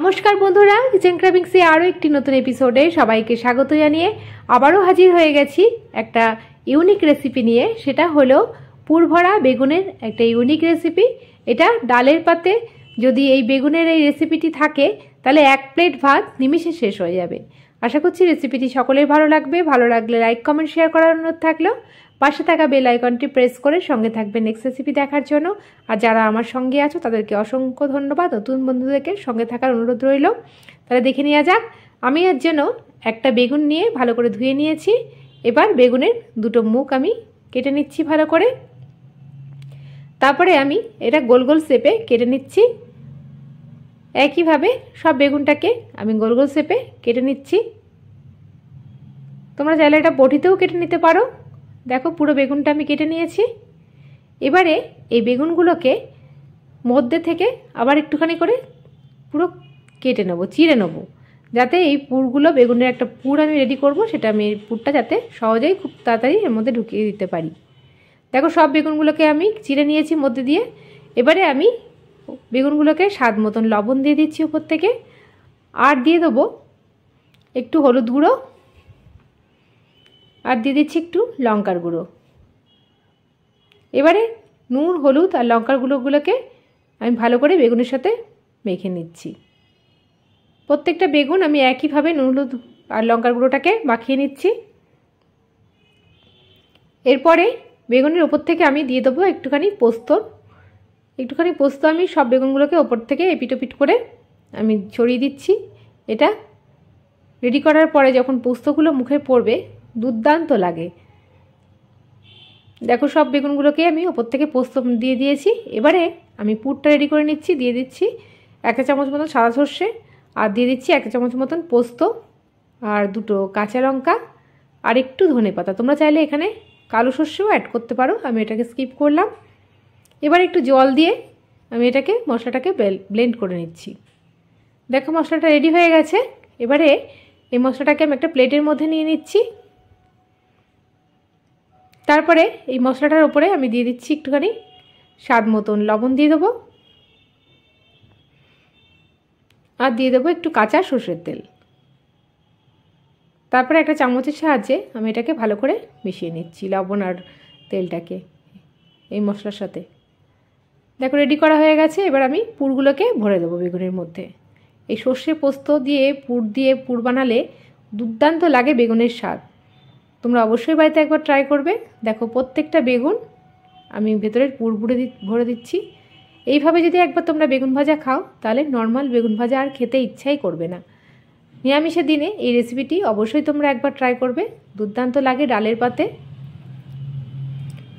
নমস্কার বন্ধুরা, কিচেন ক্রাভিংসে আরও একটি নতুন এপিসোডে সবাইকে স্বাগত জানিয়ে আবারও হাজির হয়ে গেছি একটা ইউনিক রেসিপি নিয়ে। সেটা হলো পুরভরা বেগুনের একটা ইউনিক রেসিপি। এটা ডালের পাতে যদি এই বেগুনের এই রেসিপিটি থাকে তাহলে এক প্লেট ভাত নিমিষে শেষ হয়ে যাবে। আশা করছি রেসিপিটি সকলের ভালো লাগবে। ভালো লাগলে লাইক কমেন্ট শেয়ার করার অনুরোধ থাকলো। পাশে থাকা বেল আইকনটি প্রেস করে সঙ্গে থাকবে নেক্সট রেসিপি দেখার জন্য। আর যারা আমার সঙ্গে আছো তাদেরকে অসংখ্য ধন্যবাদ। নতুন বন্ধুদেরকে সঙ্গে থাকার অনুরোধ রইল। তাহলে দেখে নেওয়া যাক। আমি এর জন্য একটা বেগুন নিয়ে ভালো করে ধুয়ে নিয়েছি। এবার বেগুনের দুটো মুখ আমি কেটে নিচ্ছি ভালো করে। তারপরে আমি এটা গোল গোল শেপে কেটে নিচ্ছি। একইভাবে সব বেগুনটাকে আমি গোল গোল শেপে কেটে নিচ্ছি। তোমরা চাইলে এটা বটিতেও কেটে নিতে পারো। দেখো পুরো বেগুনটা আমি কেটে নিয়েছি। এবারে এই বেগুনগুলোকে মধ্যে থেকে আবার একটুখানি করে পুরো কেটে নেবো, চিড়ে নেবো, যাতে এই পুরগুলো বেগুনের একটা পুর আমি রেডি করব, সেটা আমি এই পুরটা যাতে সহজেই খুব তাড়াতাড়ি এর মধ্যে ঢুকিয়ে দিতে পারি। দেখো সব বেগুনগুলোকে আমি চিড়ে নিয়েছি মধ্যে দিয়ে। এবারে আমি বেগুনগুলোকে স্বাদ মতন লবণ দিয়ে দিচ্ছি উপর থেকে, আর দিয়ে দেবো একটু হলুদ গুঁড়ো, আর দিয়ে দিচ্ছি একটু লঙ্কার গুঁড়ো। এবারে নুন, হলুদ আর লঙ্কার গুঁড়োগুলোকে আমি ভালো করে বেগুনের সাথে মেখে নিচ্ছি। প্রত্যেকটা বেগুন আমি একইভাবে নুন, হলুদ আর লঙ্কার গুঁড়োটাকে মাখিয়ে নিচ্ছি। এরপরে বেগুনের ওপর থেকে আমি দিয়ে দেবো একটুখানি পোস্ত। আমি সব বেগুনগুলোকে ওপর থেকে এপিট ওপিট করে আমি ছড়িয়ে দিচ্ছি। এটা রেডি করার পরে যখন পোস্তগুলো মুখে পড়বে দুর্দান্ত লাগে। দেখো সব বেগুনগুলোকে আমি ওপর থেকে পোস্ত দিয়ে দিয়েছি। এবারে আমি পুরটা রেডি করে নিচ্ছি। দিয়ে দিচ্ছি 1 চামচ মতন সাদা সর্ষে, আর দিয়ে দিচ্ছি 1 চামচ মতন পোস্ত, আর দুটো কাঁচা লঙ্কা, আর একটু ধনেপাতা। তোমরা চাইলে এখানে কালো সর্ষেও অ্যাড করতে পারো, আমি এটাকে স্কিপ করলাম। এবার একটু জল দিয়ে আমি এটাকে মশলাটাকে ব্লেন্ড করে নিচ্ছি। দেখো মশলাটা রেডি হয়ে গেছে। এবারে এই মশলাটাকে আমি একটা প্লেটের মধ্যে নিয়ে নিচ্ছি। তারপরে এই মশলাটার উপরে আমি দিয়ে দিচ্ছি একটুখানি স্বাদ মতন লবণ দিয়ে দেবো, আর দিয়ে দেবো একটু কাঁচা সর্ষের তেল। তারপরে একটা চামচের সাহায্যে আমি এটাকে ভালো করে মিশিয়ে নিচ্ছি, লবণ আর তেলটাকে এই মশলার সাথে। দেখো রেডি করা হয়ে গেছে। এবার আমি পুরগুলোকে ভরে দেবো বেগুনের মধ্যে। এই সর্ষে পোস্ত দিয়ে পুর বানালে দুর্দান্ত লাগে বেগুনের স্বাদ। তোমরা অবশ্যই বাড়িতে একবার ট্রাই করবে। দেখো প্রত্যেকটা বেগুন আমি ভেতরের পুর ভরে দিচ্ছি। এইভাবে যদি একবার তোমরা বেগুন ভাজা খাও তাহলে নর্মাল বেগুন ভাজা আর খেতে ইচ্ছাই করবে না। নিরামিষের দিনে এই রেসিপিটি অবশ্যই তোমরা একবার ট্রাই করবে। দুর্দান্ত লাগে ডালের পাতে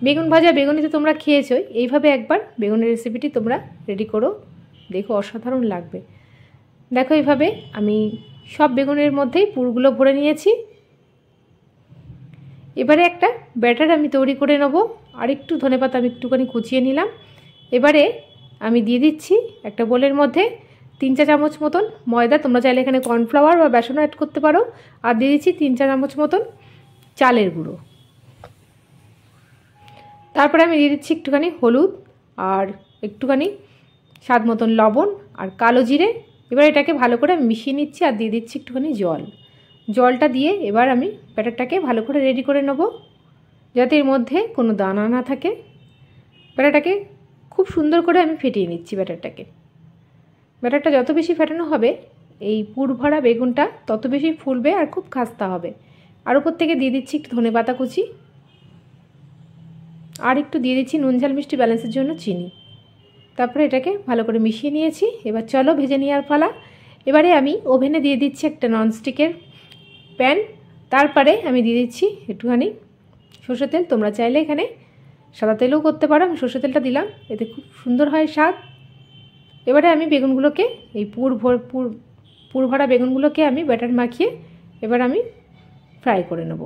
বেগুন ভাজা। বেগুনি তো তোমরা খেয়েছো, এইভাবে একবার বেগুনের রেসিপিটি তোমরা রেডি করো, দেখো অসাধারণ লাগবে। দেখো এইভাবে আমি সব বেগুনের মধ্যেই পুরগুলো ভরে নিয়েছি। এবারে একটা ব্যাটার আমি তৈরি করে নেব। আর একটু ধনেপাতা আমি একটুখানি কুচিয়ে নিলাম। এবারে আমি দিয়ে দিচ্ছি একটা বোলের মধ্যে 3 চামচ মতন ময়দা। তোমরা চাইলে এখানে কর্নফ্লাওয়ার বা বেসনও অ্যাড করতে পারো। আর দিয়ে দিচ্ছি 3 চামচ মতন চালের গুঁড়ো। তারপরে আমি দিয়ে দিচ্ছি একটুখানি হলুদ, আর একটুখানি স্বাদ মতন লবণ, আর কালো জিরে। এবার এটাকে ভালো করে আমি মিশিয়ে নিচ্ছি, আর দিয়ে দিচ্ছি একটুখানি জলটা দিয়ে এবার আমি ব্যাটারটাকে ভালো করে রেডি করে নেব, যাতে এর মধ্যে কোনো দানা না থাকে। ব্যাটারটাকে খুব সুন্দর করে আমি ফেটিয়ে নিচ্ছি। ব্যাটারটা যত বেশি ফেটানো হবে এই পুর ভরা বেগুনটা তত বেশি ফুলবে আর খুব খাস্তা হবে। আর উপর থেকে দিয়ে দিচ্ছি একটু ধনেপাতা কুচি, আর একটু দিয়ে দিচ্ছি নুন ঝাল মিষ্টি ব্যালেন্সের জন্য চিনি। তারপরে এটাকে ভালো করে মিশিয়ে নিয়েছি। এবার চলো ভেজে নেওয়ার পালা। এবারে আমি ওভেনে দিয়ে দিচ্ছি একটা ননস্টিকের প্যান। তারপরে আমি দিয়ে দিচ্ছি একটুখানি সর্ষের তেল। তোমরা চাইলে এখানে সাদা তেলও করতে পারো, আমি সর্ষের তেলটা দিলাম, এতে খুব সুন্দর হয় স্বাদ। এবারে আমি বেগুনগুলোকে এই পুর ভরা বেগুনগুলোকে আমি ব্যাটার মাখিয়ে এবার আমি ফ্রাই করে নেব।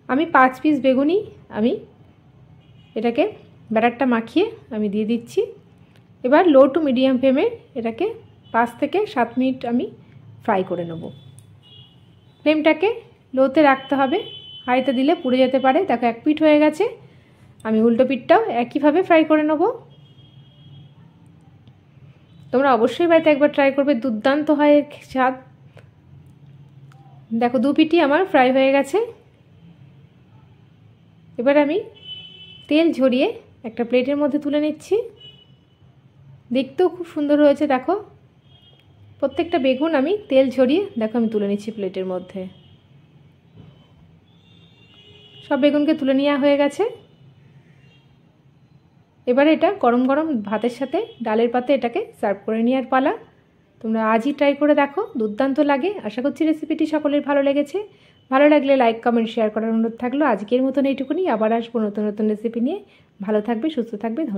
আমি 5 পিস বেগুনি আমি এটাকে ব্যাটারটা মাখিয়ে আমি দিয়ে দিচ্ছি। এবার লো টু মিডিয়াম ফ্লেমে এটাকে 5 থেকে 7 মিনিট আমি ফ্রাই করে নেব। ফ্লেমটাকে লোতে রাখতে হবে, হাইতে দিলে পুড়ে যেতে পারে। দেখো এক পিঠ হয়ে গেছে, আমি উল্টো পিঠটাও একইভাবে ফ্রাই করে নেব। তোমরা অবশ্যই বাড়িতে একবার ট্রাই করবে, দুর্দান্ত হয় এর স্বাদ। দেখো 2 পিঠই আমার ফ্রাই হয়ে গেছে। এবার আমি তেল ঝরিয়ে একটা প্লেটের মধ্যে তুলে নিচ্ছি। দেখতেও খুব সুন্দর হয়েছে। দেখো প্রত্যেকটা বেগুন আমি তেল ঝরিয়ে দেখো আমি তুলে নিচ্ছি প্লেটের মধ্যে। সব বেগুনকে তুলে নেওয়া হয়ে গেছে। এবারে এটা গরম গরম ভাতের সাথে ডালের পাতে এটাকে সার্ভ করে নেওয়ার পালা। তোমরা আজই ট্রাই করে দেখো, দুর্দান্ত লাগে। আশা করছি রেসিপিটি সকলের ভালো লেগেছে। ভালো লাগলে লাইক কমেন্ট শেয়ার করার অনুরোধ থাকলো। আজকের মতন এইটুকুনি, আবার আসবো নতুন নতুন রেসিপি নিয়ে। ভালো থাকবে, সুস্থ থাকবে। ধন্যবাদ।